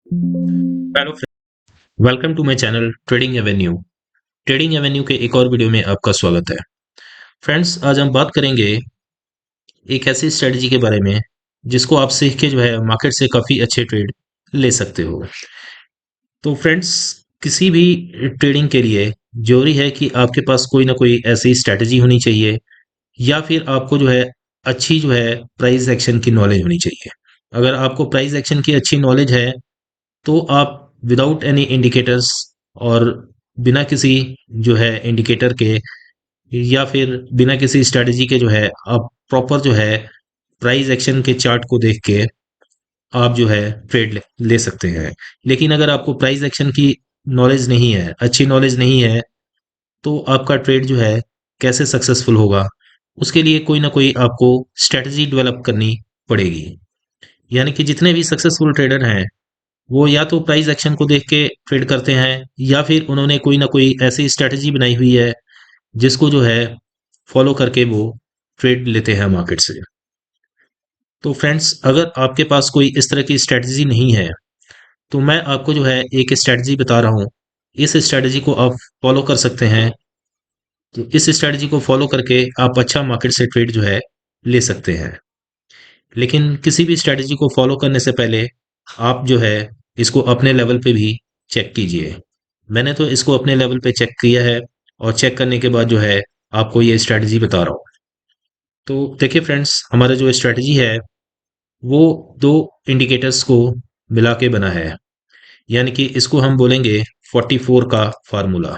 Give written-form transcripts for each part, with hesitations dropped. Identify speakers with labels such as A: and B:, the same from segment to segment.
A: Hello welcome to my channel trading avenue. Trading avenue के एक और वीडियो में आपका स्वागत है। फ्रेंड्स, आज हम बात करेंगे एक ऐसी स्ट्रेटजी के बारे में जिसको आप सीख के जो है मार्केट से काफ़ी अच्छे ट्रेड ले सकते हो। तो फ्रेंड्स, किसी भी ट्रेडिंग के लिए जरूरी है कि आपके पास कोई ना कोई ऐसी स्ट्रेटजी होनी चाहिए, या फिर आपको जो है अच्छी जो है प्राइस एक्शन की नॉलेज होनी चाहिए। अगर आपको प्राइस एक्शन की अच्छी नॉलेज है तो आप विदाउट एनी इंडिकेटर्स और बिना किसी जो है इंडिकेटर के, या फिर बिना किसी स्ट्रेटजी के जो है आप प्रॉपर जो है प्राइस एक्शन के चार्ट को देख के आप जो है ट्रेड ले सकते हैं। लेकिन अगर आपको प्राइस एक्शन की नॉलेज नहीं है, अच्छी नॉलेज नहीं है, तो आपका ट्रेड जो है कैसे सक्सेसफुल होगा? उसके लिए कोई ना कोई आपको स्ट्रेटजी डेवलप करनी पड़ेगी। यानी कि जितने भी सक्सेसफुल ट्रेडर हैं, वो या तो प्राइस एक्शन को देख के ट्रेड करते हैं, या फिर उन्होंने कोई ना कोई ऐसी स्ट्रेटजी बनाई हुई है जिसको जो है फॉलो करके वो ट्रेड लेते हैं मार्केट से। तो फ्रेंड्स, अगर आपके पास कोई इस तरह की स्ट्रेटजी नहीं है, तो मैं आपको जो है एक स्ट्रेटजी बता रहा हूँ। इस स्ट्रेटजी को आप फॉलो कर सकते हैं। तो इस स्ट्रेटजी को फॉलो करके आप अच्छा मार्केट से ट्रेड जो है ले सकते हैं। लेकिन किसी भी स्ट्रेटजी को फॉलो करने से पहले आप जो है इसको अपने लेवल पे भी चेक कीजिए। मैंने तो इसको अपने लेवल पे चेक किया है, और चेक करने के बाद जो है आपको ये स्ट्रेटजी बता रहा हूँ। तो देखिए फ्रेंड्स, हमारा जो स्ट्रेटजी है वो दो इंडिकेटर्स को मिला के बना है। यानी कि इसको हम बोलेंगे 44 का फार्मूला।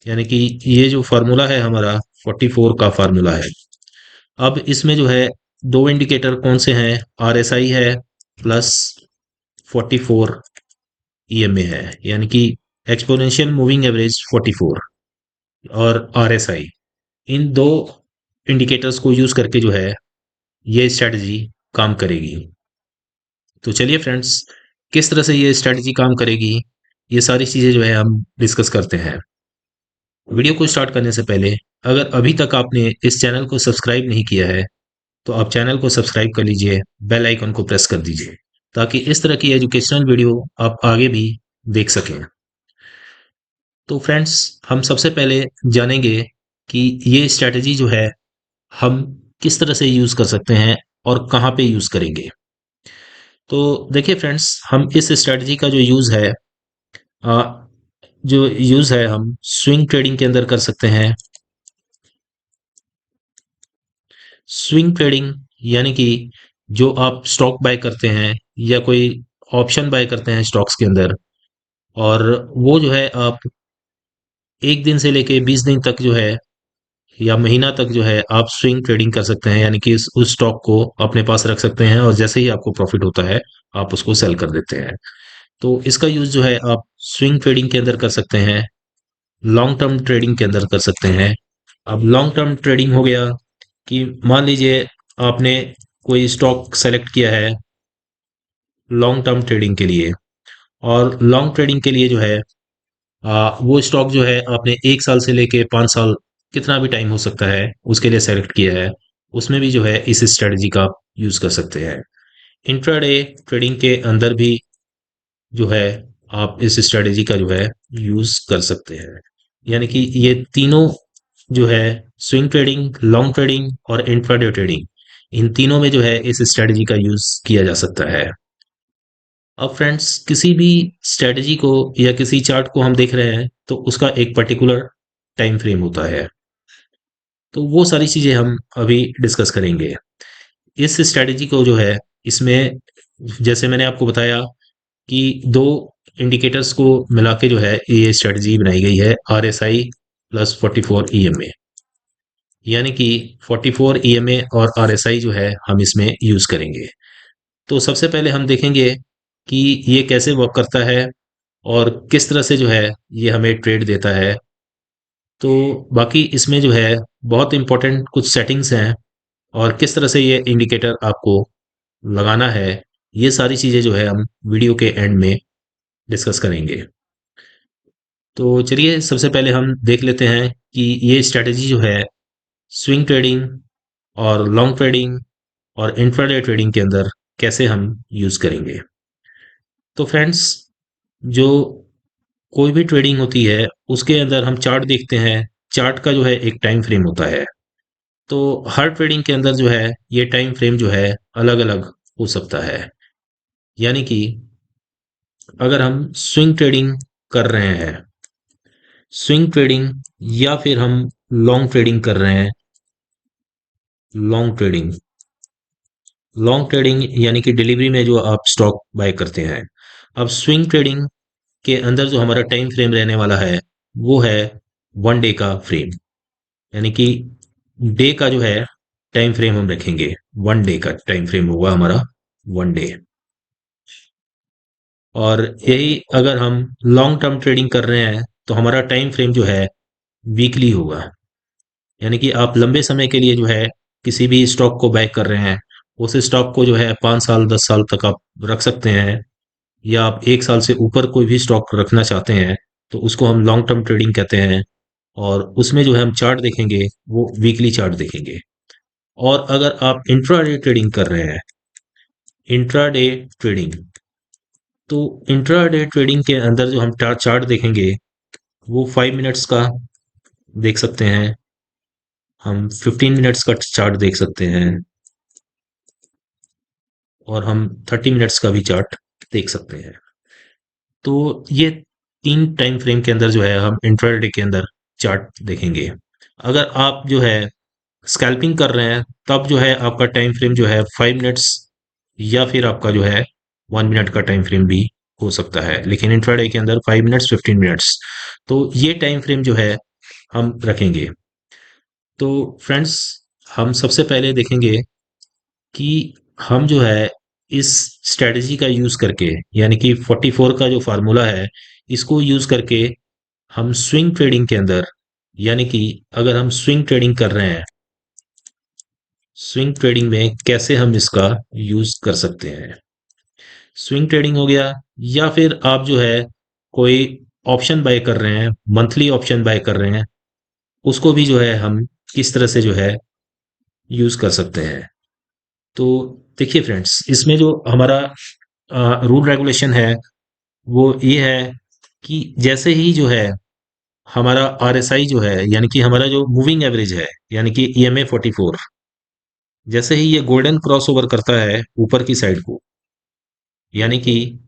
A: यानी कि ये जो फार्मूला है हमारा 44 का फार्मूला है। अब इसमें जो है दो इंडिकेटर कौन से हैं? आरएसआई है प्लस 44 ईएमए है। यानी कि एक्सपोनेंशियल मूविंग एवरेज 44 और आरएसआई, इन दो इंडिकेटर्स को यूज करके जो है ये स्ट्रेटजी काम करेगी। तो चलिए फ्रेंड्स, किस तरह से ये स्ट्रेटजी काम करेगी, ये सारी चीजें जो है हम डिस्कस करते हैं। वीडियो को स्टार्ट करने से पहले, अगर अभी तक आपने इस चैनल को सब्सक्राइब नहीं किया है, तो आप चैनल को सब्सक्राइब कर लीजिए, बेल आइकन को प्रेस कर दीजिए, ताकि इस तरह की एजुकेशनल वीडियो आप आगे भी देख सकें। तो फ्रेंड्स, हम सबसे पहले जानेंगे कि ये स्ट्रैटेजी जो है हम किस तरह से यूज़ कर सकते हैं और कहाँ पे यूज़ करेंगे। तो देखिए फ्रेंड्स, हम इस स्ट्रैटेजी का अ, जो यूज़ है हम स्विंग ट्रेडिंग के अंदर कर सकते हैं। स्विंग ट्रेडिंग यानी कि जो आप स्टॉक बाय करते हैं या कोई ऑप्शन बाय करते हैं स्टॉक्स के अंदर, और वो जो है आप 1 दिन से लेके 20 दिन तक जो है या महीना तक जो है आप स्विंग ट्रेडिंग कर सकते हैं। यानी कि उस स्टॉक को अपने पास रख सकते हैं, और जैसे ही आपको प्रॉफिट होता है आप उसको सेल कर देते हैं। तो इसका यूज जो है आप स्विंग ट्रेडिंग के अंदर कर सकते हैं, लॉन्ग टर्म ट्रेडिंग के अंदर कर सकते हैं। अब लॉन्ग टर्म ट्रेडिंग हो गया कि मान लीजिए आपने कोई स्टॉक सेलेक्ट किया है लॉन्ग टर्म ट्रेडिंग के लिए, और लॉन्ग ट्रेडिंग के लिए जो है वो स्टॉक जो है आपने 1 साल से लेके 5 साल, कितना भी टाइम हो सकता है, उसके लिए सेलेक्ट किया है। उसमें भी जो है इस स्ट्रेटजी का आप यूज कर सकते हैं। इंट्राडे ट्रेडिंग के अंदर भी जो है आप इस स्ट्रेटजी का जो है यूज कर सकते हैं। यानी कि ये तीनों जो है, स्विंग ट्रेडिंग, लॉन्ग ट्रेडिंग और इंट्राडे ट्रेडिंग, इन तीनों में जो है इस स्ट्रेटजी का यूज किया जा सकता है। अब फ्रेंड्स, किसी भी स्ट्रेटजी को या किसी चार्ट को हम देख रहे हैं तो उसका एक पर्टिकुलर टाइम फ्रेम होता है। तो वो सारी चीजें हम अभी डिस्कस करेंगे। इस स्ट्रेटजी को जो है, इसमें जैसे मैंने आपको बताया कि दो इंडिकेटर्स को मिला के जो है ये स्ट्रेटजी बनाई गई है, आरएसआई प्लस 44 ईएमए। यानी कि 44 ईएमए और आरएसआई जो है हम इसमें यूज करेंगे। तो सबसे पहले हम देखेंगे कि ये कैसे वर्क करता है और किस तरह से जो है ये हमें ट्रेड देता है। तो बाकी इसमें जो है बहुत इंपॉर्टेंट कुछ सेटिंग्स हैं, और किस तरह से ये इंडिकेटर आपको लगाना है, ये सारी चीज़ें जो है हम वीडियो के एंड में डिस्कस करेंगे। तो चलिए सबसे पहले हम देख लेते हैं कि ये स्ट्रैटेजी जो है स्विंग ट्रेडिंग और लॉन्ग ट्रेडिंग और इंट्राडे ट्रेडिंग के अंदर कैसे हम यूज़ करेंगे। तो फ्रेंड्स, जो कोई भी ट्रेडिंग होती है उसके अंदर हम चार्ट देखते हैं। चार्ट का जो है एक टाइम फ्रेम होता है। तो हर ट्रेडिंग के अंदर जो है ये टाइम फ्रेम जो है अलग अलग हो सकता है। यानी कि अगर हम स्विंग ट्रेडिंग कर रहे हैं, स्विंग ट्रेडिंग, या फिर हम लॉन्ग ट्रेडिंग कर रहे हैं, लॉन्ग ट्रेडिंग, लॉन्ग ट्रेडिंग यानी कि डिलीवरी में जो आप स्टॉक बाय करते हैं। अब स्विंग ट्रेडिंग के अंदर जो हमारा टाइम फ्रेम रहने वाला है वो है 1 डे का फ्रेम। यानी कि डे का जो है टाइम फ्रेम हम रखेंगे, 1 डे का टाइम फ्रेम होगा हमारा, 1 डे। और यही अगर हम लॉन्ग टर्म ट्रेडिंग कर रहे हैं तो हमारा टाइम फ्रेम जो है वीकली होगा। यानी कि आप लंबे समय के लिए जो है किसी भी स्टॉक को बाय कर रहे हैं, उस स्टॉक को जो है 5 साल 10 साल तक आप रख सकते हैं। या आप 1 साल से ऊपर कोई भी स्टॉक रखना चाहते हैं तो उसको हम लॉन्ग टर्म ट्रेडिंग कहते हैं। और उसमें जो है हम चार्ट देखेंगे वो वीकली चार्ट देखेंगे। और अगर आप इंट्राडे ट्रेडिंग कर रहे हैं, इंट्राडे ट्रेडिंग, तो इंट्राडे ट्रेडिंग के अंदर जो हम चार्ट देखेंगे वो 5 मिनट्स का देख सकते हैं, हम 15 मिनट्स का चार्ट देख सकते हैं, और हम 30 मिनट्स का भी चार्ट देख सकते हैं। तो ये 3 टाइम फ्रेम के अंदर जो है हम इंट्राडे के अंदर चार्ट देखेंगे। अगर आप जो है स्कैल्पिंग कर रहे हैं तब जो है आपका टाइम फ्रेम जो है 5 मिनट्स, या फिर आपका जो है 1 मिनट का टाइम फ्रेम भी हो सकता है। लेकिन इंट्राडे के अंदर 5 मिनट्स, 15 मिनट्स, तो ये टाइम फ्रेम जो है हम रखेंगे। तो फ्रेंड्स, हम सबसे पहले देखेंगे कि हम जो है इस स्ट्रेटजी का यूज करके, यानी कि 44 का जो फार्मूला है इसको यूज करके हम स्विंग ट्रेडिंग के अंदर, यानी कि अगर हम स्विंग ट्रेडिंग कर रहे हैं, स्विंग ट्रेडिंग में कैसे हम इसका यूज कर सकते हैं। स्विंग ट्रेडिंग हो गया, या फिर आप जो है कोई ऑप्शन बाय कर रहे हैं, मंथली ऑप्शन बाय कर रहे हैं, उसको भी जो है हम किस तरह से जो है यूज कर सकते हैं। तो देखिए फ्रेंड्स, इसमें जो हमारा रूल रेगुलेशन है वो ये है कि जैसे ही जो है हमारा आरएसआई जो है, यानी कि हमारा जो मूविंग एवरेज है, यानी कि ईएमए 44, जैसे ही ये गोल्डन क्रॉस ओवर करता है ऊपर की साइड को, यानी कि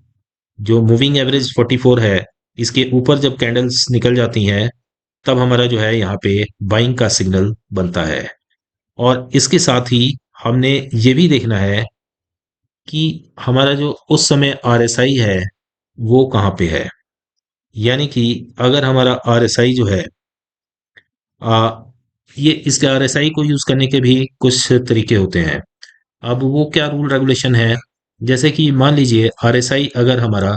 A: जो मूविंग एवरेज 44 है इसके ऊपर जब कैंडल्स निकल जाती हैं तब हमारा जो है यहाँ पे बाइंग का सिग्नल बनता है। और इसके साथ ही हमने ये भी देखना है कि हमारा जो उस समय आरएसआई है वो कहाँ पे है। यानी कि अगर हमारा आरएसआई जो है, आ, ये इसके आरएसआई को यूज करने के भी कुछ तरीके होते हैं। अब वो क्या रूल रेगुलेशन है, जैसे कि मान लीजिए आरएसआई अगर हमारा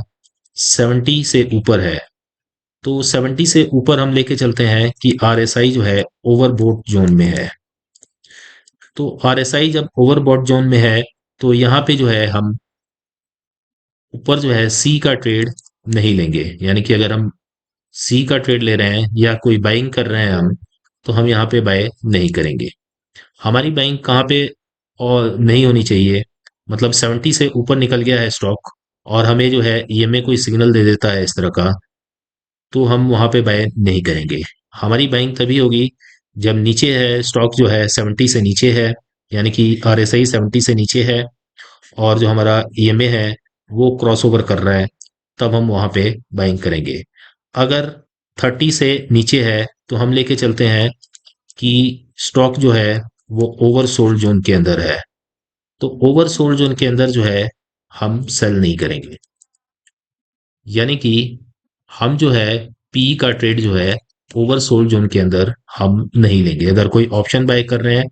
A: 70 से ऊपर है, तो 70 से ऊपर हम लेके चलते हैं कि आरएसआई जो है ओवरबोट जोन में है। तो आरएसआई जब ओवरबोट जोन में है तो यहाँ पे जो है हम ऊपर जो है सी का ट्रेड नहीं लेंगे। यानी कि अगर हम सी का ट्रेड ले रहे हैं या कोई बाइंग कर रहे हैं हम, तो हम यहाँ पे बाय नहीं करेंगे। हमारी बाइंग कहाँ पे और नहीं होनी चाहिए, मतलब 70 से ऊपर निकल गया है स्टॉक और हमें जो है ईएमए कोई सिग्नल दे देता है इस तरह का, तो हम वहां पे बाय नहीं करेंगे। हमारी बाइंग तभी होगी जब नीचे है स्टॉक, जो है 70 से नीचे है, यानी कि आरएसआई 70 से नीचे है और जो हमारा ईएमए है वो क्रॉस ओवर कर रहा है, तब हम वहां पे बाइंग करेंगे। अगर 30 से नीचे है तो हम लेके चलते हैं कि स्टॉक जो है वो ओवरसोल्ड जोन के अंदर है, तो ओवरसोल्ड जोन के अंदर जो है हम सेल नहीं करेंगे। यानी कि हम जो है पी का ट्रेड जो है ओवरसोल्ड जोन के अंदर हम नहीं लेंगे। अगर कोई ऑप्शन बाय कर रहे हैं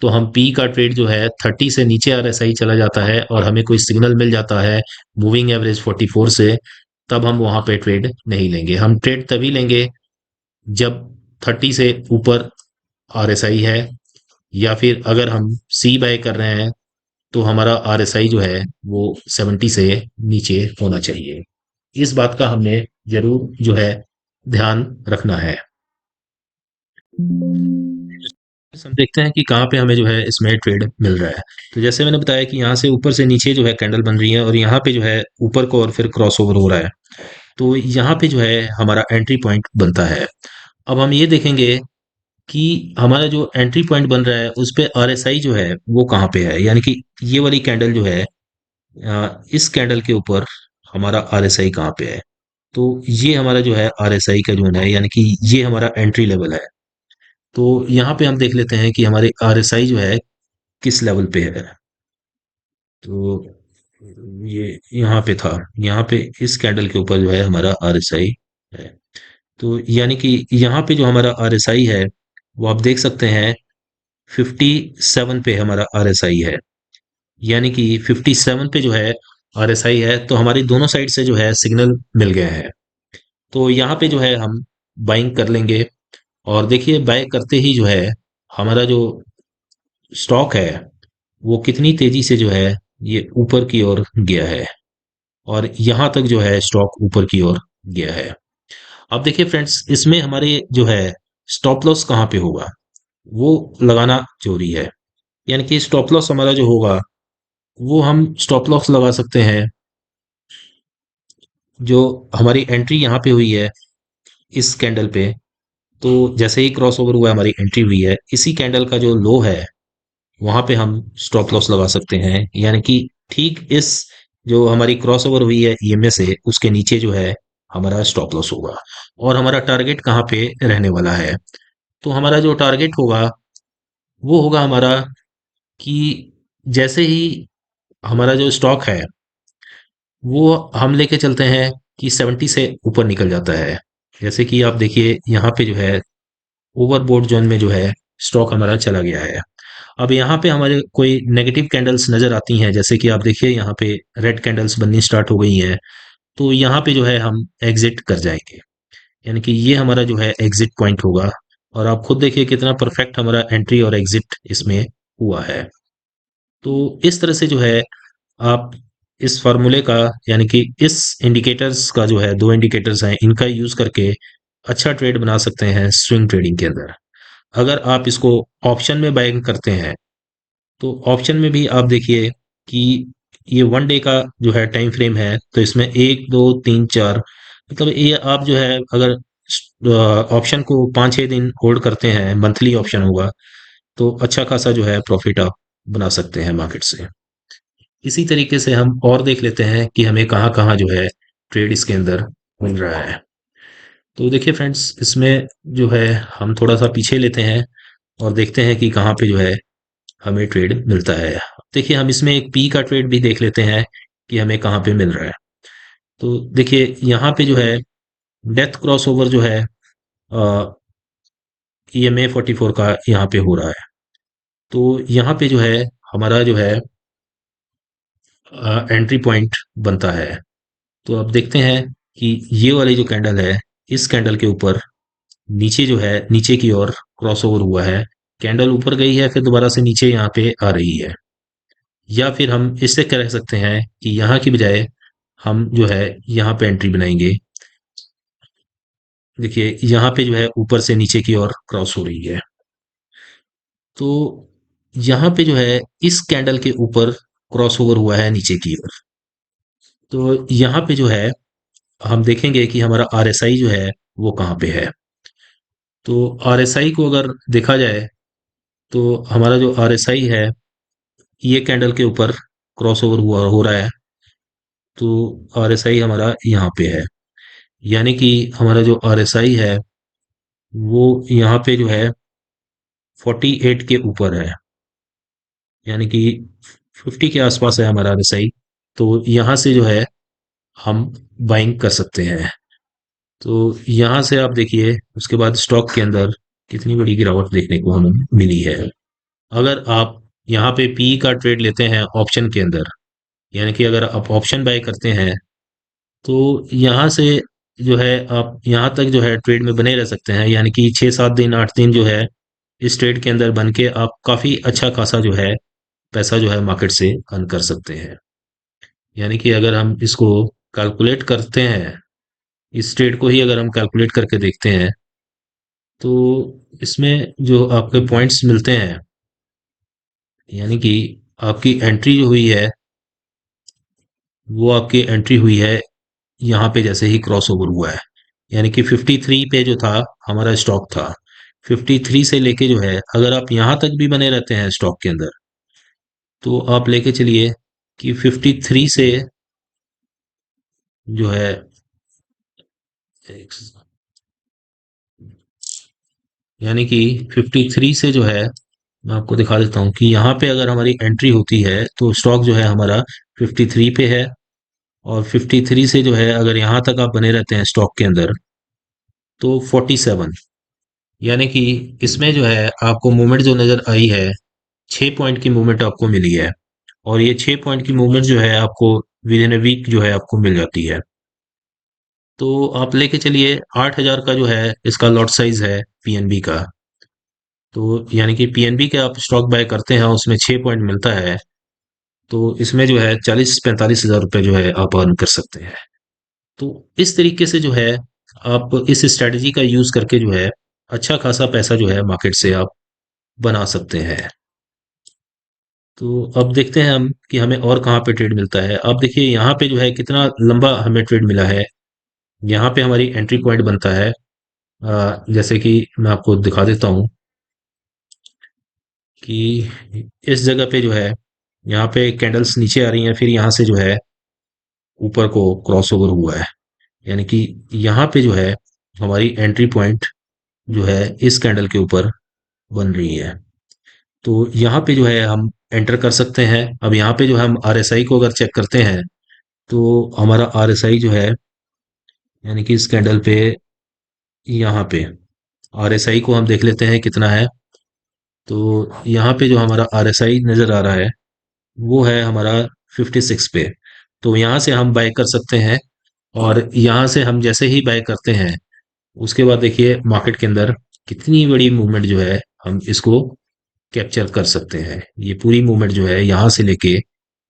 A: तो हम पी का ट्रेड जो है 30 से नीचे आरएसआई चला जाता है और हमें कोई सिग्नल मिल जाता है मूविंग एवरेज 44 से, तब हम वहां पे ट्रेड नहीं लेंगे। हम ट्रेड तभी लेंगे जब 30 से ऊपर आरएसआई है, या फिर अगर हम सी बाय कर रहे हैं तो हमारा आरएसआई जो है वो 70 से नीचे होना चाहिए। इस बात का हमने जरूर जो है ध्यान रखना है। हम देखते हैं कि कहाँ पे हमें जो है इसमें ट्रेड मिल रहा है। तो जैसे मैंने बताया कि यहाँ से ऊपर से नीचे जो है कैंडल बन रही है और यहाँ पे जो है ऊपर को और फिर क्रॉसओवर हो रहा है। तो यहाँ पे जो है हमारा एंट्री पॉइंट बनता है। अब हम ये देखेंगे कि हमारा जो एंट्री पॉइंट बन रहा है उस पे आरएसआई जो है वो कहाँ पे है, यानी कि ये वाली कैंडल जो है इस कैंडल के ऊपर हमारा आरएसआई कहाँ पे है। तो ये हमारा जो है आरएसआई का जोन है, यानी कि ये हमारा एंट्री लेवल है। तो यहाँ पे हम देख लेते हैं कि हमारे आरएसआई जो है किस लेवल पे है। तो ये यहाँ पे था, यहाँ पे इस कैंडल के ऊपर जो है हमारा आरएसआई है। तो यानी कि यहाँ पे जो हमारा आरएसआई है वो आप देख सकते हैं 57 पे हमारा आरएसआई है। यानी कि 57 पे जो है आरएसआई है, तो हमारी दोनों साइड से जो है सिग्नल मिल गए हैं। तो यहाँ पे जो है हम बाइंग कर लेंगे। और देखिए बाय करते ही जो है हमारा जो स्टॉक है वो कितनी तेजी से जो है ये ऊपर की ओर गया है, और यहाँ तक जो है स्टॉक ऊपर की ओर गया है। अब देखिए फ्रेंड्स, इसमें हमारे जो है स्टॉप लॉस कहाँ पे होगा वो लगाना जरूरी है। यानी कि स्टॉप लॉस हमारा जो होगा वो हम स्टॉप लॉस लगा सकते हैं जो हमारी एंट्री यहाँ पे हुई है इस कैंडल पे। तो जैसे ही क्रॉस ओवर हुआ है हमारी एंट्री हुई है, इसी कैंडल का जो लो है वहां पे हम स्टॉप लॉस लगा सकते हैं। यानी कि ठीक इस जो हमारी क्रॉस ओवर हुई है ईएमए से उसके नीचे जो है हमारा स्टॉप लॉस होगा। और हमारा टारगेट कहाँ पे रहने वाला है, तो हमारा जो टारगेट होगा वो होगा हमारा कि जैसे ही हमारा जो स्टॉक है वो हम लेके चलते हैं कि 70 से ऊपर निकल जाता है। जैसे कि आप देखिए यहाँ पे जो है ओवरबोट जोन में जो है स्टॉक हमारा चला गया है। अब यहाँ पे हमारे कोई नेगेटिव कैंडल्स नजर आती हैं, जैसे कि आप देखिए यहाँ पे रेड कैंडल्स बननी स्टार्ट हो गई हैं। तो यहाँ पे जो है हम एग्जिट कर जाएंगे। यानी कि ये हमारा जो है एग्जिट पॉइंट होगा। और आप खुद देखिए कितना परफेक्ट हमारा एंट्री और एग्जिट इसमें हुआ है। तो इस तरह से जो है आप इस फार्मूले का, यानी कि इस इंडिकेटर्स का जो है, दो इंडिकेटर्स हैं इनका यूज करके अच्छा ट्रेड बना सकते हैं स्विंग ट्रेडिंग के अंदर। अगर आप इसको ऑप्शन में बाइंग करते हैं तो ऑप्शन में भी आप देखिए कि ये वन डे का जो है टाइम फ्रेम है, तो इसमें एक दो तीन चार, मतलब ये आप जो है अगर ऑप्शन को 5-6 दिन होल्ड करते हैं, मंथली ऑप्शन होगा, तो अच्छा खासा जो है प्रॉफिट आप बना सकते हैं मार्केट से। इसी तरीके से हम और देख लेते हैं कि हमें कहाँ कहाँ जो है ट्रेड इसके अंदर मिल रहा है। तो देखिए फ्रेंड्स, इसमें जो है हम थोड़ा सा पीछे लेते हैं और देखते हैं कि कहाँ पे जो है हमें ट्रेड मिलता है। देखिए हम इसमें एक पी का ट्रेड भी देख लेते हैं कि हमें कहाँ पे मिल रहा है। तो देखिए यहाँ पे जो है डेथ क्रॉस ओवर जो है EMA 44 का यहाँ पे हो रहा है। तो यहाँ पे जो है हमारा जो है एंट्री पॉइंट बनता है। तो अब देखते हैं कि ये वाली जो कैंडल है इस कैंडल के ऊपर नीचे जो है नीचे की ओर क्रॉस ओवर हुआ है। कैंडल ऊपर गई है फिर दोबारा से नीचे यहाँ पे आ रही है। या फिर हम इससे कह सकते हैं कि यहाँ की बजाय हम जो है यहाँ पे एंट्री बनाएंगे। देखिए यहाँ पे जो है ऊपर से नीचे की ओर क्रॉस हो रही है। तो यहाँ पे जो है इस कैंडल के ऊपर क्रॉस ओवर हुआ है नीचे की ओर। तो यहाँ पे जो है हम देखेंगे कि हमारा आरएसआई जो है वो कहाँ पे है। तो आरएसआई को अगर देखा जाए तो हमारा जो आरएसआई है ये कैंडल के ऊपर क्रॉस ओवर हुआ हो रहा है। तो आरएसआई हमारा यहाँ पे है। यानी कि हमारा जो आरएसआई है वो यहाँ पे जो है 48 के ऊपर है। यानी कि 50 के आसपास है हमारा आरएसआई। तो यहाँ से जो है हम बाइंग कर सकते हैं। तो यहाँ से आप देखिए उसके बाद स्टॉक के अंदर कितनी बड़ी गिरावट देखने को हमें मिली है। अगर आप यहाँ पे पी का ट्रेड लेते हैं ऑप्शन के अंदर, यानी कि अगर आप ऑप्शन बाय करते हैं, तो यहाँ से जो है आप यहाँ तक जो है ट्रेड में बने रह सकते हैं। यानी कि 6-7 दिन 8 दिन जो है इस ट्रेड के अंदर बन के आप काफी अच्छा खासा जो है पैसा जो है मार्केट से अर्न कर सकते हैं। यानी कि अगर हम इसको कैलकुलेट करते हैं, इस ट्रेड को ही अगर हम कैलकुलेट करके देखते हैं, तो इसमें जो आपके पॉइंट्स मिलते हैं, यानी कि आपकी एंट्री जो हुई है, वो आपकी एंट्री हुई है यहाँ पे जैसे ही क्रॉस ओवर हुआ है, यानी कि 53 पे जो था हमारा स्टॉक था। 53 से लेके जो है, अगर आप यहाँ तक भी बने रहते हैं स्टॉक के अंदर, तो आप लेके चलिए कि 53 से जो है, यानी कि 53 से जो है, मैं आपको दिखा देता हूँ कि यहाँ पे अगर हमारी एंट्री होती है तो स्टॉक जो है हमारा 53 पे है। और 53 से जो है अगर यहाँ तक आप बने रहते हैं स्टॉक के अंदर, तो 47, यानी कि इसमें जो है आपको मूवमेंट जो नजर आई है, 6 पॉइंट की मूवमेंट आपको मिली है। और ये 6 पॉइंट की मूवमेंट जो है आपको विद इन ए वीक जो है आपको मिल जाती है। तो आप लेके चलिए 8,000 का जो है इसका लॉट साइज है पीएनबी का। तो यानी कि पीएनबी के आप स्टॉक बाय करते हैं, उसमें 6 पॉइंट मिलता है। तो इसमें जो है 40-45 हजार रुपये जो है आप अर्न कर सकते हैं। तो इस तरीके से जो है आप इस स्ट्रेटजी का यूज करके जो है अच्छा खासा पैसा जो है मार्केट से आप बना सकते हैं। तो अब देखते हैं हम कि हमें और कहाँ पे ट्रेड मिलता है। अब देखिए यहाँ पे जो है कितना लंबा हमें ट्रेड मिला है। यहाँ पे हमारी एंट्री पॉइंट बनता है, जैसे कि मैं आपको दिखा देता हूँ कि इस जगह पे जो है, यहाँ पे कैंडल्स नीचे आ रही हैं, फिर यहाँ से जो है ऊपर को क्रॉस ओवर हुआ है, यानी कि यहाँ पे जो है हमारी एंट्री पॉइंट जो है इस कैंडल के ऊपर बन रही है। तो यहाँ पे जो है हम एंटर कर सकते हैं। अब यहाँ पे जो है हम आरएसआई को अगर चेक करते हैं, तो हमारा आरएसआई जो है, यानी कि इस कैंडल पे यहाँ पे आरएसआई को हम देख लेते हैं कितना है। तो यहाँ पे जो हमारा आरएसआई नजर आ रहा है, वो है हमारा 56 पे। तो यहाँ से हम बाय कर सकते हैं। और यहाँ से हम जैसे ही बाय करते हैं, उसके बाद देखिए मार्केट के अंदर कितनी बड़ी मूवमेंट जो है हम इसको कैप्चर कर सकते हैं। ये पूरी मूवमेंट जो है यहाँ से लेके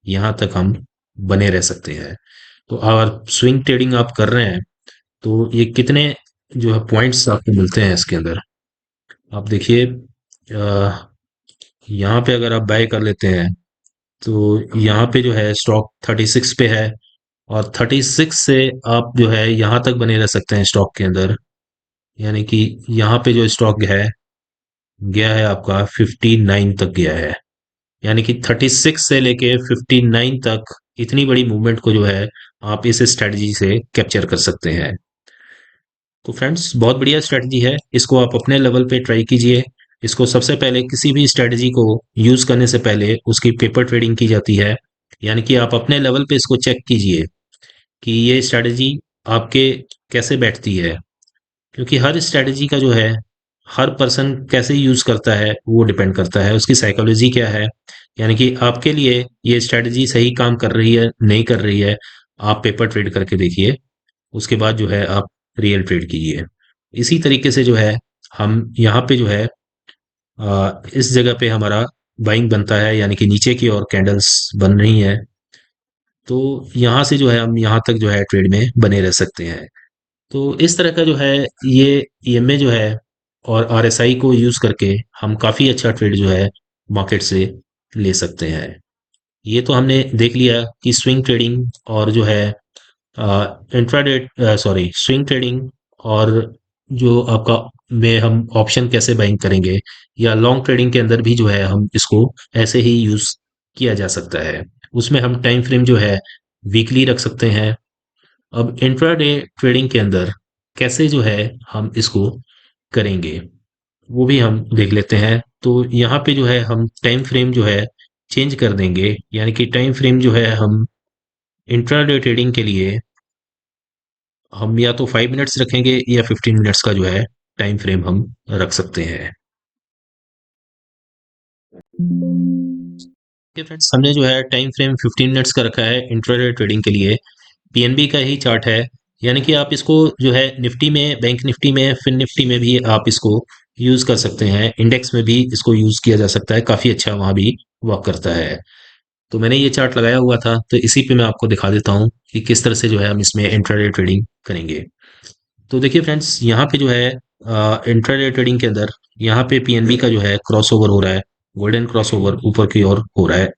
A: यहाँ तक हम बने रह सकते हैं। तो अगर स्विंग ट्रेडिंग आप कर रहे हैं, तो ये कितने जो है पॉइंट्स आपको मिलते हैं इसके अंदर। आप देखिए, यहाँ पे अगर आप बाय कर लेते हैं, तो यहाँ पे जो है स्टॉक 36 पे है। और 36 से आप जो है यहाँ तक बने रह सकते हैं स्टॉक के अंदर, यानी कि यहाँ पे जो स्टॉक है गया है आपका 59 तक गया है। यानी कि 36 से लेके 59 तक इतनी बड़ी मूवमेंट को जो है आप इस स्ट्रेटजी से कैप्चर कर सकते हैं। तो फ्रेंड्स, बहुत बढ़िया स्ट्रेटजी है, इसको आप अपने लेवल पे ट्राई कीजिए। इसको सबसे पहले किसी भी स्ट्रेटजी को यूज करने से पहले उसकी पेपर ट्रेडिंग की जाती है, यानी कि आप अपने लेवल पे इसको चेक कीजिए कि ये स्ट्रेटजी आपके कैसे बैठती है। क्योंकि हर स्ट्रेटजी का जो है हर पर्सन कैसे यूज करता है वो डिपेंड करता है, उसकी साइकोलॉजी क्या है। यानी कि आपके लिए ये स्ट्रेटजी सही काम कर रही है नहीं कर रही है, आप पेपर ट्रेड करके देखिए। उसके बाद जो है आप रियल ट्रेड कीजिए। इसी तरीके से जो है हम यहाँ पे जो है इस जगह पे हमारा बाइंग बनता है, यानी कि नीचे की और कैंडल्स बन रही हैं। तो यहाँ से जो है हम यहाँ तक जो है ट्रेड में बने रह सकते हैं। तो इस तरह का जो है ये ईएमए जो है और आरएसआई को यूज करके हम काफी अच्छा ट्रेड जो है मार्केट से ले सकते हैं। ये तो हमने देख लिया कि स्विंग ट्रेडिंग और जो है इंट्राडे सॉरी स्विंग ट्रेडिंग, और जो आपका में हम ऑप्शन कैसे बाइंग करेंगे, या लॉन्ग ट्रेडिंग के अंदर भी जो है हम इसको ऐसे ही यूज किया जा सकता है। उसमें हम टाइम फ्रेम जो है वीकली रख सकते हैं। अब इंट्राडे ट्रेडिंग के अंदर कैसे जो है हम इसको करेंगे, वो भी हम देख लेते हैं। तो यहाँ पे जो है हम टाइम फ्रेम जो है चेंज कर देंगे, यानी कि टाइम फ्रेम जो है हम इंट्राडे ट्रेडिंग के लिए हम या तो 5 मिनट्स रखेंगे या 15 मिनट्स का जो है टाइम फ्रेम हम रख सकते हैं। ओके फ्रेंड्स, हमने जो है टाइम फ्रेम 15 मिनट्स का रखा है इंट्राडे ट्रेडिंग के लिए। पीएनबी का ही चार्ट है, यानी कि आप इसको जो है निफ्टी में, बैंक निफ्टी में, फिन निफ्टी में भी आप इसको यूज कर सकते हैं। इंडेक्स में भी इसको यूज किया जा सकता है, काफी अच्छा वहां भी वर्क करता है। तो मैंने ये चार्ट लगाया हुआ था, तो इसी पे मैं आपको दिखा देता हूँ कि किस तरह से जो है हम इसमें इंट्राडे ट्रेडिंग करेंगे। तो देखिए फ्रेंड्स, यहाँ पे जो है इंट्राडे ट्रेडिंग के अंदर यहाँ पे पीएनबी का जो है क्रॉसओवर हो रहा है, गोल्डन क्रॉसओवर ऊपर की ओर हो रहा है,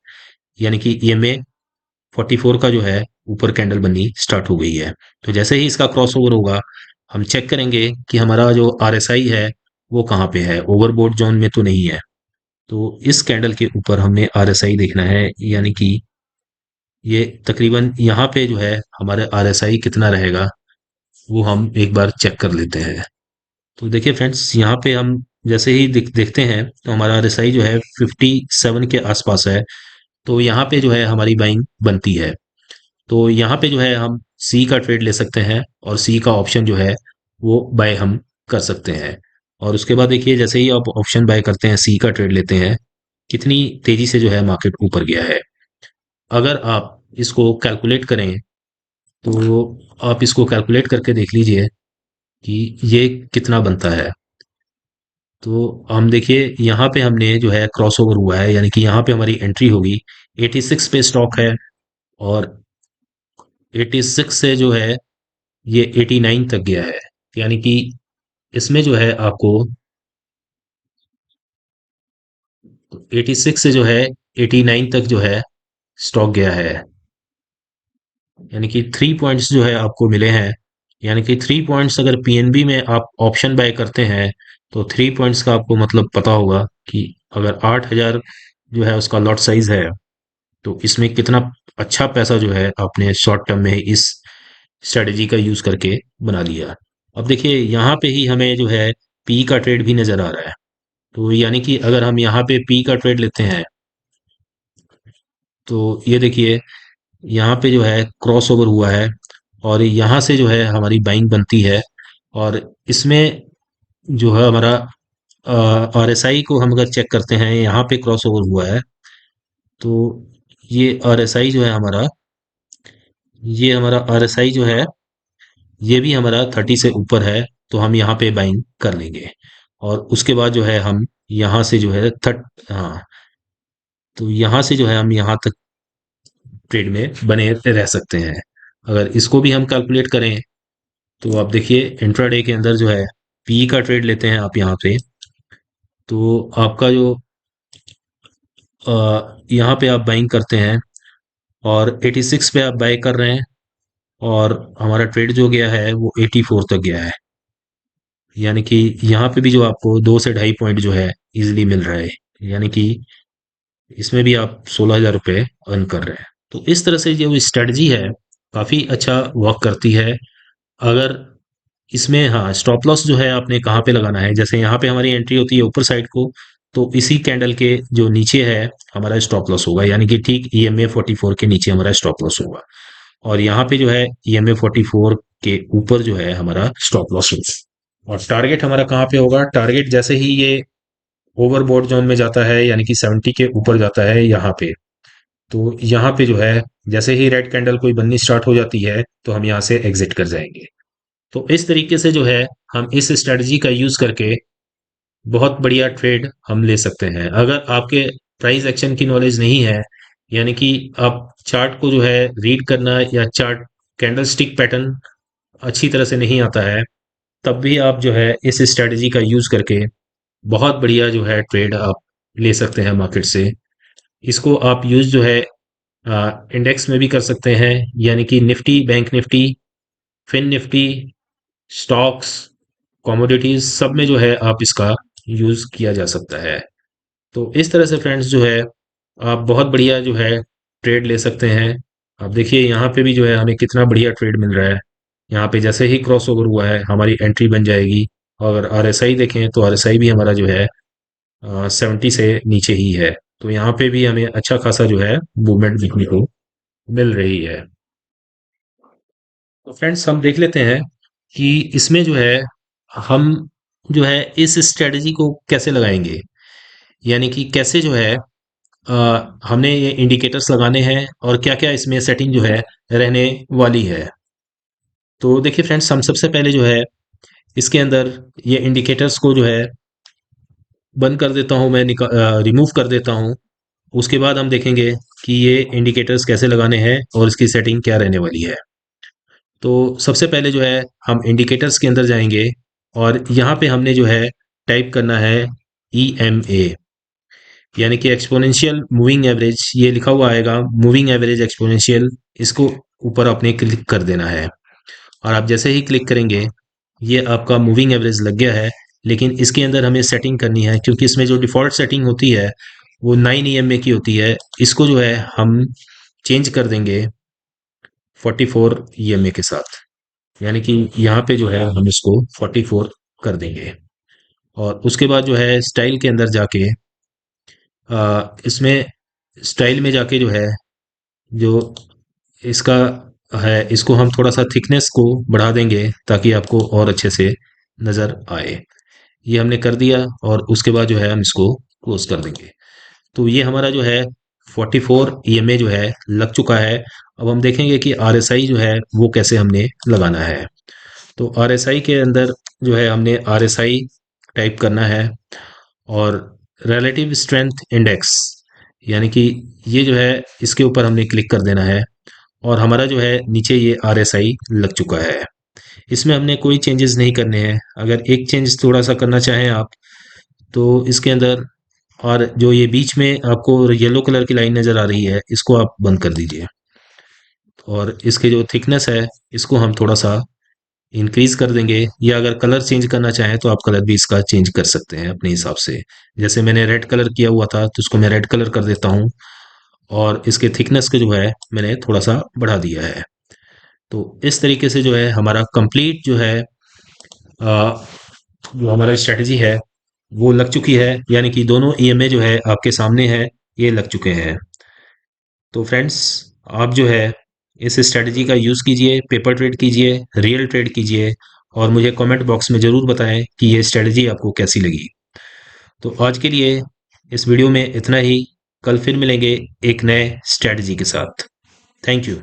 A: यानी कि ईएमए 44 का जो है ऊपर कैंडल बननी स्टार्ट हो गई है। तो जैसे ही इसका क्रॉसओवर होगा, हम चेक करेंगे कि हमारा जो आरएसआई है वो कहाँ पे है, ओवरबोट जोन में तो नहीं है। तो इस कैंडल के ऊपर हमने आरएसआई देखना है, यानी कि ये तकरीबन यहाँ पे जो है हमारा आरएसआई कितना रहेगा वो हम एक बार चेक कर लेते हैं। तो देखिए फ्रेंड्स, यहाँ पे हम जैसे ही देखते हैं तो हमारा आरएसआई जो है 57 के आसपास है। तो यहाँ पे जो है हमारी बाइंग बनती है। तो यहाँ पे जो है हम सी का ट्रेड ले सकते हैं, और सी का ऑप्शन जो है वो बाय हम कर सकते हैं। और उसके बाद देखिए, जैसे ही आप ऑप्शन बाय करते हैं, सी का ट्रेड लेते हैं, कितनी तेजी से जो है मार्केट ऊपर गया है। अगर आप इसको कैलकुलेट करें तो आप इसको कैलकुलेट करके देख लीजिए कि ये कितना बनता है। तो हम देखिए, यहाँ पे हमने जो है क्रॉसओवर हुआ है, यानी कि यहाँ पे हमारी एंट्री होगी। 86 पे स्टॉक है, और 86 से जो है ये 89 तक गया है, यानी कि इसमें जो है आपको 86 से जो है 89 तक जो है स्टॉक गया है, यानी कि 3 पॉइंट्स जो है आपको मिले हैं। यानी कि 3 पॉइंट्स अगर पीएनबी में आप ऑप्शन बाय करते हैं, तो 3 पॉइंट्स का आपको मतलब पता होगा कि अगर 8,000 जो है उसका लॉट साइज है, तो इसमें कितना अच्छा पैसा जो है आपने शॉर्ट टर्म में इस स्ट्रेटेजी का यूज करके बना लिया। अब देखिए, यहाँ पे ही हमें जो है पी का ट्रेड भी नजर आ रहा है। तो यानी कि अगर हम यहाँ पे पी का ट्रेड लेते हैं, तो ये देखिए, यहाँ पे जो है क्रॉस ओवर हुआ है, और यहाँ से जो है हमारी बाइंग बनती है। और इसमें जो है हमारा आरएसआई को हम अगर चेक करते हैं, यहाँ पे क्रॉस ओवर हुआ है। तो ये आरएसआई जो है हमारा, ये हमारा आरएसआई जो है ये भी हमारा 30 से ऊपर है। तो हम यहाँ पे बाइंग कर लेंगे, और उसके बाद जो है हम यहाँ से जो है हाँ, तो यहाँ से जो है हम यहाँ तक ट्रेड में बने रह सकते हैं। अगर इसको भी हम कैलकुलेट करें, तो आप देखिए इंट्राडे के अंदर जो है पी का ट्रेड लेते हैं आप यहाँ पे, तो आपका जो यहाँ पे आप बाइंग करते हैं, और 86 पे आप बाय कर रहे हैं, और हमारा ट्रेड जो गया है वो 84 तक गया है। यानी कि यहाँ पे भी जो आपको 2 से 2.5 पॉइंट जो है इजीली मिल रहा है, यानी कि इसमें भी आप 16,000 रुपये अर्न कर रहे हैं। तो इस तरह से जो स्ट्रेटजी है काफ़ी अच्छा वर्क करती है। अगर इसमें हाँ, स्टॉप लॉस जो है आपने कहाँ पे लगाना है, जैसे यहाँ पे हमारी एंट्री होती है ऊपर साइड को, तो इसी कैंडल के जो नीचे है हमारा स्टॉप लॉस होगा, यानी कि ठीक ईएमए 44 के नीचे हमारा स्टॉप लॉस होगा। और यहाँ पे जो है ईएमए 44 के ऊपर जो है हमारा स्टॉप लॉस होगा। और टारगेट हमारा कहाँ पे होगा, टारगेट जैसे ही ये ओवरबॉट जोन में जाता है, यानी कि 70 के ऊपर जाता है यहाँ पे, तो यहाँ पे जो है जैसे ही रेड कैंडल कोई बननी स्टार्ट हो जाती है, तो हम यहाँ से एग्जिट कर जाएंगे। तो इस तरीके से जो है हम इस स्ट्रेटजी का यूज करके बहुत बढ़िया ट्रेड हम ले सकते हैं। अगर आपके प्राइस एक्शन की नॉलेज नहीं है, यानी कि आप चार्ट को जो है रीड करना, या चार्ट कैंडल स्टिक पैटर्न अच्छी तरह से नहीं आता है, तब भी आप जो है इस स्ट्रेटजी का यूज करके बहुत बढ़िया जो है ट्रेड आप ले सकते हैं मार्केट से। इसको आप यूज जो है इंडेक्स में भी कर सकते हैं, यानी कि Nifty, bank Nifty, fin Nifty, stocks, commodities, सब में जो है आप इसका यूज किया जा सकता है। तो इस तरह से फ्रेंड्स जो है आप बहुत बढ़िया जो है ट्रेड ले सकते हैं। आप देखिए यहाँ पे भी जो है हमें कितना बढ़िया ट्रेड मिल रहा है। यहाँ पे जैसे ही क्रॉस ओवर हुआ है हमारी एंट्री बन जाएगी। और अगर आरएसआई देखें, तो आरएसआई भी हमारा जो है 70 से नीचे ही है। तो यहाँ पे भी हमें अच्छा खासा जो है मूवमेंट देखने को मिल रही है। तो फ्रेंड्स, हम देख लेते हैं कि इसमें जो है हम जो है इस स्ट्रेटजी को कैसे लगाएंगे, यानी कि कैसे जो है हमने ये इंडिकेटर्स लगाने हैं, और क्या क्या इसमें सेटिंग जो है रहने वाली है। तो देखिए फ्रेंड्स, हम सबसे पहले जो है इसके अंदर ये इंडिकेटर्स को जो है बंद कर देता हूँ, मैं रिमूव कर देता हूँ। उसके बाद हम देखेंगे कि ये इंडिकेटर्स कैसे लगाने हैं और इसकी सेटिंग क्या रहने वाली है। तो सबसे पहले जो है हम इंडिकेटर्स के अंदर जाएंगे, और यहाँ पे हमने जो है टाइप करना है EMA, यानी कि एक्सपोनेंशियल मूविंग एवरेज, ये लिखा हुआ आएगा मूविंग एवरेज एक्सपोनेंशियल, इसको ऊपर आपने क्लिक कर देना है। और आप जैसे ही क्लिक करेंगे ये आपका मूविंग एवरेज लग गया है। लेकिन इसके अंदर हमें सेटिंग करनी है, क्योंकि इसमें जो डिफ़ॉल्ट सेटिंग होती है वो 9 EMA की होती है। इसको जो है हम चेंज कर देंगे 44 EMA के साथ, यानी कि यहाँ पे जो है हम इसको 44 कर देंगे। और उसके बाद जो है स्टाइल के अंदर जाके इसमें स्टाइल में जाके जो है, जो इसका है, इसको हम थोड़ा सा थिकनेस को बढ़ा देंगे ताकि आपको और अच्छे से नज़र आए। ये हमने कर दिया और उसके बाद जो है हम इसको क्लोज कर देंगे। तो ये हमारा जो है 44 EMA जो है लग चुका है। अब हम देखेंगे कि RSI जो है वो कैसे हमने लगाना है। तो RSI के अंदर जो है हमने RSI टाइप करना है, और रिलेटिव स्ट्रेंथ इंडेक्स, यानी कि ये जो है इसके ऊपर हमने क्लिक कर देना है। और हमारा जो है नीचे ये RSI लग चुका है। इसमें हमने कोई चेंजेस नहीं करने हैं। अगर एक चेंज थोड़ा सा करना चाहें आप, तो इसके अंदर, और जो ये बीच में आपको येलो कलर की लाइन नज़र आ रही है इसको आप बंद कर दीजिए। और इसके जो थिकनेस है इसको हम थोड़ा सा इंक्रीज कर देंगे, या अगर कलर चेंज करना चाहें तो आप कलर भी इसका चेंज कर सकते हैं अपने हिसाब से। जैसे मैंने रेड कलर किया हुआ था तो इसको मैं रेड कलर कर देता हूँ, और इसके थिकनेस को जो है मैंने थोड़ा सा बढ़ा दिया है। तो इस तरीके से जो है हमारा कंप्लीट जो है जो हमारा स्ट्रेटजी है वो लग चुकी है, यानी कि दोनों EMA जो है आपके सामने है, ये लग चुके हैं। तो फ्रेंड्स, आप जो है इस स्ट्रेटजी का यूज़ कीजिए, पेपर ट्रेड कीजिए, रियल ट्रेड कीजिए, और मुझे कमेंट बॉक्स में ज़रूर बताएं कि ये स्ट्रेटजी आपको कैसी लगी। तो आज के लिए इस वीडियो में इतना ही। कल फिर मिलेंगे एक नए स्ट्रेटजी के साथ। Thank you.